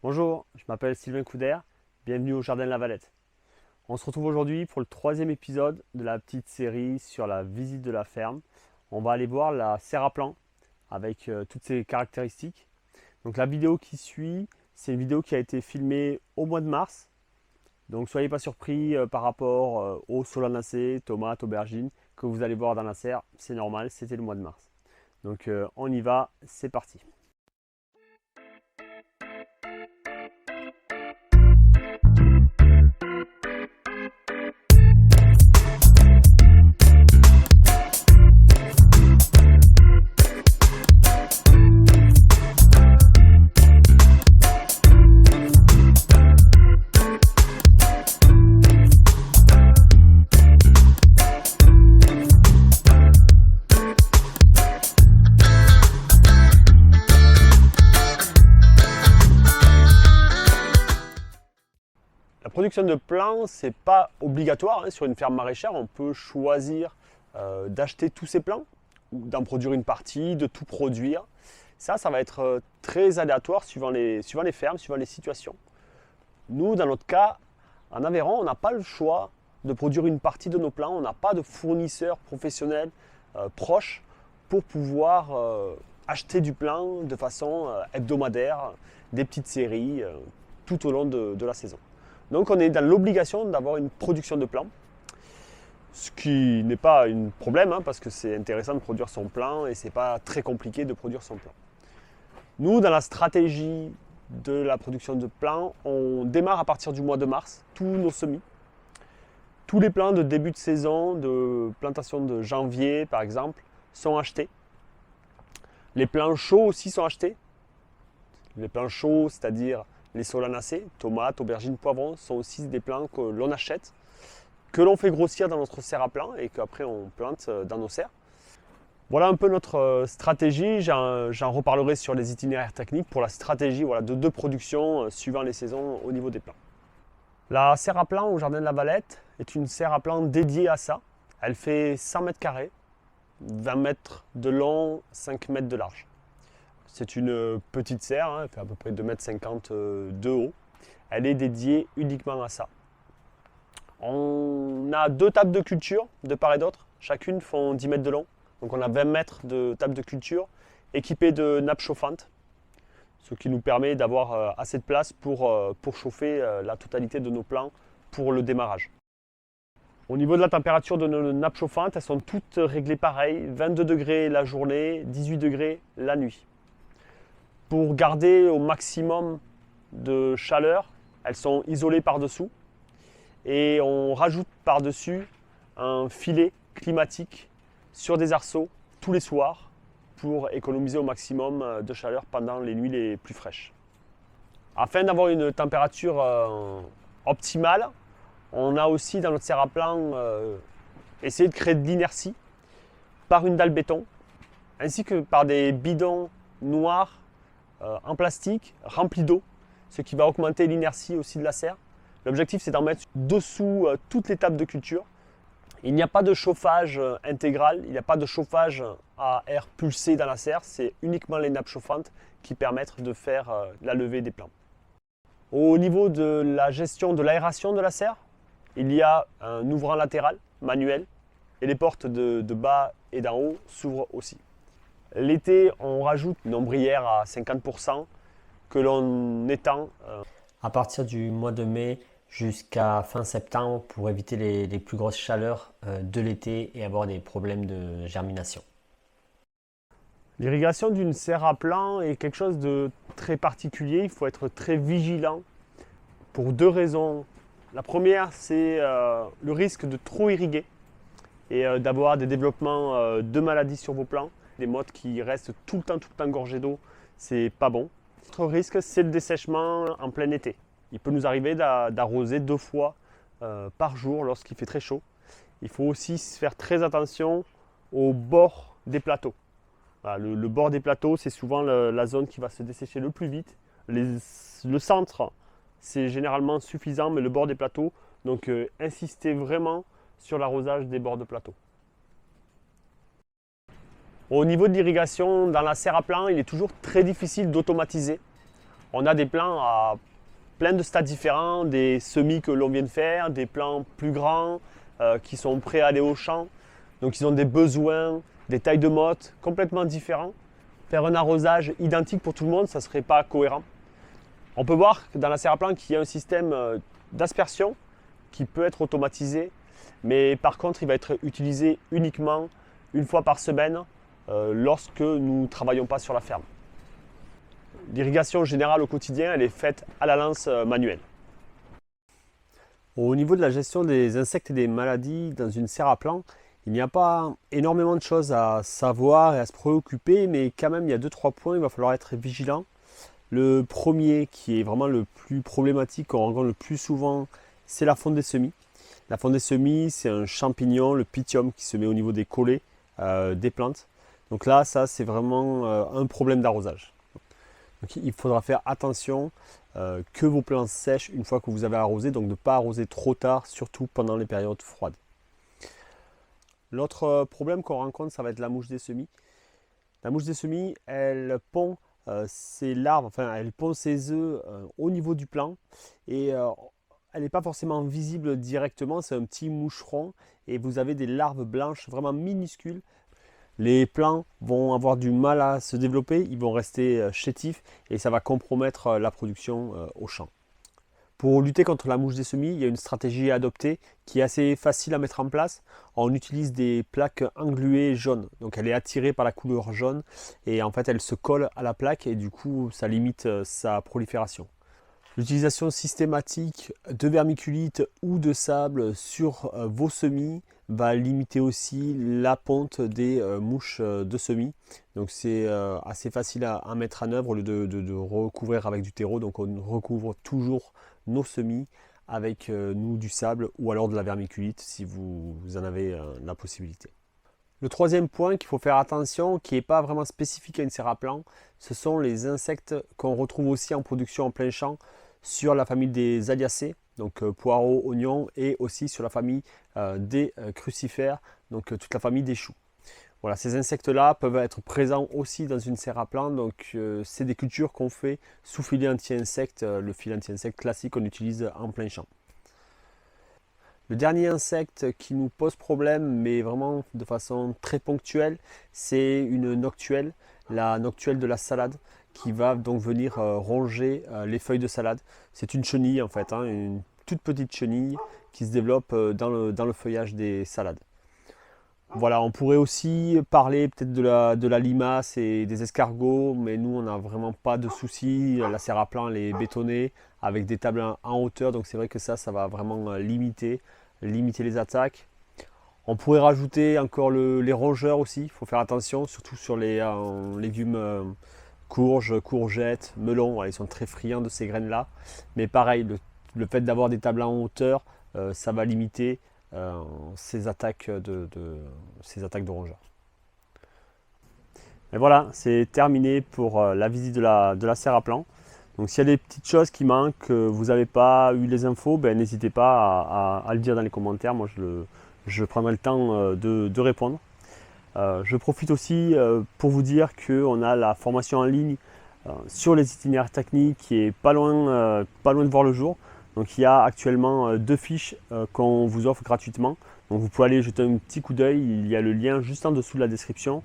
Bonjour, je m'appelle Sylvain Couder, bienvenue au Jardin de la Valette. On se retrouve aujourd'hui pour le troisième épisode de la petite série sur la visite de la ferme. On va aller voir la serre à plant avec toutes ses caractéristiques. Donc la vidéo qui suit, c'est une vidéo qui a été filmée au mois de mars. Donc soyez pas surpris par rapport aux solanacées, tomates, aubergines que vous allez voir dans la serre. C'est normal, c'était le mois de mars. Donc on y va, c'est parti. La production de plants, c'est pas obligatoire sur une ferme maraîchère. On peut choisir d'acheter tous ces plants, ou d'en produire une partie, de tout produire. Ça va être très aléatoire suivant les fermes, suivant les situations. Nous, dans notre cas, en Aveyron, on n'a pas le choix de produire une partie de nos plants. On n'a pas de fournisseurs professionnels proches pour pouvoir acheter du plant de façon hebdomadaire, des petites séries tout au long de la saison. Donc on est dans l'obligation d'avoir une production de plants, ce qui n'est pas un problème parce que c'est intéressant de produire son plant et c'est pas très compliqué de produire son plant. Nous, dans la stratégie de la production de plants, on démarre à partir du mois de mars tous nos semis. Tous les plants de début de saison, de plantation de janvier par exemple, sont achetés. Les plants chauds aussi sont achetés. Les plants chauds, c'est-à-dire les solanacées, tomates, aubergines, poivrons, sont aussi des plants que l'on achète, que l'on fait grossir dans notre serre à plant et qu'après on plante dans nos serres. Voilà un peu notre stratégie. J'en reparlerai sur les itinéraires techniques pour la stratégie de production suivant les saisons au niveau des plants. La serre à plant au Jardin de la Valette est une serre à plant dédiée à ça. Elle fait 100 mètres carrés, 20 mètres de long, 5 mètres de large. C'est une petite serre, elle fait à peu près 2,50 m de haut. Elle est dédiée uniquement à ça. On a deux tables de culture de part et d'autre. Chacune font 10 mètres de long. Donc on a 20 mètres de table de culture équipée de nappes chauffantes. Ce qui nous permet d'avoir assez de place pour chauffer la totalité de nos plants pour le démarrage. Au niveau de la température de nos nappes chauffantes, elles sont toutes réglées pareil. 22 degrés la journée, 18 degrés la nuit. Pour garder au maximum de chaleur, elles sont isolées par-dessous et on rajoute par-dessus un filet climatique sur des arceaux tous les soirs pour économiser au maximum de chaleur pendant les nuits les plus fraîches. Afin d'avoir une température optimale, on a aussi dans notre serre à plant essayé de créer de l'inertie par une dalle béton ainsi que par des bidons noirs en plastique rempli d'eau, ce qui va augmenter l'inertie aussi de la serre. L'objectif, c'est d'en mettre dessous toutes les tables de culture. Il n'y a pas de chauffage intégral, il n'y a pas de chauffage à air pulsé dans la serre, c'est uniquement les nappes chauffantes qui permettent de faire la levée des plants. Au niveau de la gestion de l'aération de la serre, il y a un ouvrant latéral manuel et les portes de bas et d'en haut s'ouvrent aussi. L'été, on rajoute une ombrière à 50% que l'on étend à partir du mois de mai jusqu'à fin septembre pour éviter les plus grosses chaleurs de l'été et avoir des problèmes de germination. L'irrigation d'une serre à plant est quelque chose de très particulier. Il faut être très vigilant pour deux raisons. La première, c'est le risque de trop irriguer et d'avoir des développements de maladies sur vos plants. Des mottes qui restent tout le temps gorgées d'eau, c'est pas bon. L'autre risque, c'est le dessèchement en plein été. Il peut nous arriver d'arroser 2 fois par jour lorsqu'il fait très chaud. Il faut aussi faire très attention au bord des plateaux. Voilà, le bord des plateaux, c'est souvent la zone qui va se dessécher le plus vite. Le centre, c'est généralement suffisant, mais le bord des plateaux, donc insistez vraiment sur l'arrosage des bords de plateau. Au niveau de l'irrigation, dans la serre à plant, il est toujours très difficile d'automatiser. On a des plants à plein de stades différents, des semis que l'on vient de faire, des plants plus grands qui sont prêts à aller au champ. Donc ils ont des besoins, des tailles de motte complètement différents. Faire un arrosage identique pour tout le monde, ça ne serait pas cohérent. On peut voir que dans la serre à plant qu'il y a un système d'aspersion qui peut être automatisé, mais par contre il va être utilisé uniquement une fois par semaine lorsque nous ne travaillons pas sur la ferme. L'irrigation générale au quotidien, elle est faite à la lance manuelle. Au niveau de la gestion des insectes et des maladies dans une serre à plant, il n'y a pas énormément de choses à savoir et à se préoccuper, mais quand même il y a 2-3 points, il va falloir être vigilant. Le premier qui est vraiment le plus problématique, qu'on rencontre le plus souvent, c'est la fonte des semis. La fonte des semis, c'est un champignon, le pythium, qui se met au niveau des collets des plantes. Donc là, ça c'est vraiment un problème d'arrosage. Donc il faudra faire attention que vos plantes sèchent une fois que vous avez arrosé, donc ne pas arroser trop tard, surtout pendant les périodes froides. L'autre problème qu'on rencontre, ça va être la mouche des semis. La mouche des semis, elle pond ses larves, enfin elle pond ses œufs au niveau du plant et elle n'est pas forcément visible directement, c'est un petit moucheron et vous avez des larves blanches vraiment minuscules. Les plants vont avoir du mal à se développer, ils vont rester chétifs et ça va compromettre la production au champ. Pour lutter contre la mouche des semis, il y a une stratégie à adopter qui est assez facile à mettre en place. On utilise des plaques engluées jaunes. Donc elle est attirée par la couleur jaune et en fait elle se colle à la plaque et du coup ça limite sa prolifération. L'utilisation systématique de vermiculite ou de sable sur vos semis va limiter aussi la ponte des mouches de semis. Donc c'est assez facile à mettre en œuvre au lieu de recouvrir avec du terreau. Donc on recouvre toujours nos semis avec nous du sable ou alors de la vermiculite si vous en avez la possibilité. Le troisième point qu'il faut faire attention, qui n'est pas vraiment spécifique à une serre à plant, ce sont les insectes qu'on retrouve aussi en production en plein champ sur la famille des Aliacées, donc poireaux, oignons, et aussi sur la famille des crucifères, donc toute la famille des choux. Voilà, ces insectes-là peuvent être présents aussi dans une serre à plant, donc c'est des cultures qu'on fait sous filet anti-insecte, le filet anti-insecte classique qu'on utilise en plein champ. Le dernier insecte qui nous pose problème, mais vraiment de façon très ponctuelle, c'est une noctuelle, la noctuelle de la salade, qui va donc venir ronger les feuilles de salade. C'est une chenille en fait, hein, une toute petite chenille qui se développe dans le feuillage des salades. Voilà, on pourrait aussi parler peut-être de la limace et des escargots, mais nous on n'a vraiment pas de soucis. La serre à plant elle est bétonnée avec des tables en hauteur, donc c'est vrai que ça va vraiment limiter les attaques. On pourrait rajouter encore les rongeurs aussi, il faut faire attention, surtout sur les légumes courges, courgettes, melons, voilà, ils sont très friands de ces graines-là. Mais pareil, le fait d'avoir des tables en hauteur, ça va limiter ces attaques de rongeurs. Et voilà, c'est terminé pour la visite de la serre à plant. Donc s'il y a des petites choses qui manquent, que vous n'avez pas eu les infos, n'hésitez pas à le dire dans les commentaires. Moi je prendrai le temps de répondre. Je profite aussi pour vous dire qu'on a la formation en ligne sur les itinéraires techniques qui est pas loin de voir le jour. Donc il y a actuellement 2 fiches qu'on vous offre gratuitement. Donc vous pouvez aller jeter un petit coup d'œil, il y a le lien juste en dessous de la description.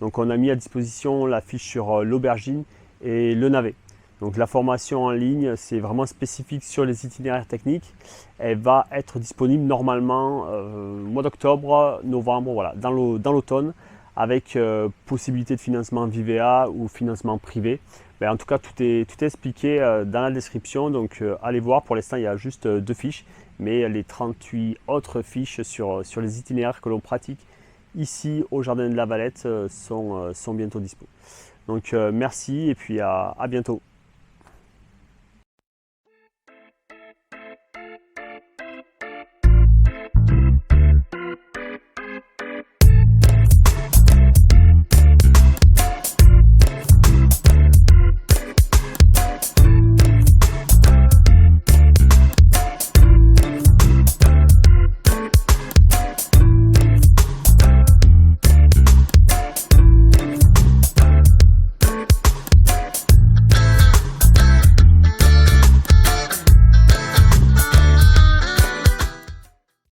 Donc on a mis à disposition la fiche sur l'aubergine et le navet. Donc la formation en ligne, c'est vraiment spécifique sur les itinéraires techniques. Elle va être disponible normalement au mois d'octobre, novembre, voilà, dans l'automne, avec possibilité de financement Vivea ou financement privé. En tout cas, tout est expliqué dans la description, donc allez voir. Pour l'instant, il y a juste 2 fiches, mais les 38 autres fiches sur les itinéraires que l'on pratique ici au Jardin de la Valette sont bientôt dispo. Donc merci et puis à bientôt.